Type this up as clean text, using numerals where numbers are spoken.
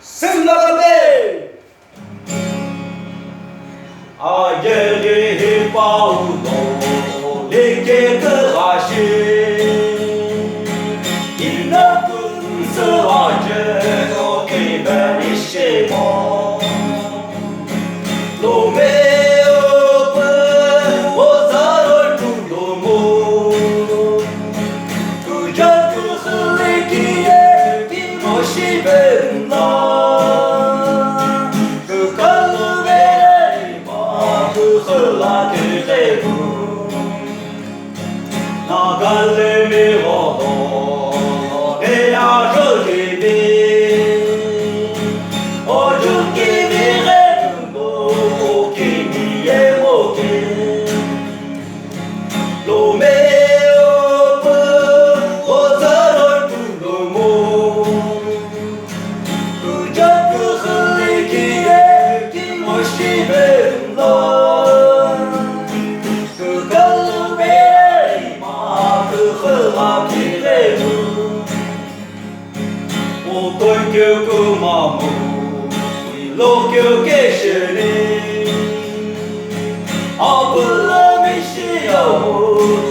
Singapore Ayer Paulo Leke Kerashi Il ne peut se ranger au Kibenishimo Lomeo Ozarol Tulomo Kuja Kuhlikie Kimoshi Benna Nagale mi rodo e a jolibi Oju ki vire mo ki mi e moke Lo me ope ozarol tulomo Kuja kuhlikie ki moshi benna Kyo mamu, lo kyo keshiri, abula mishi yamu.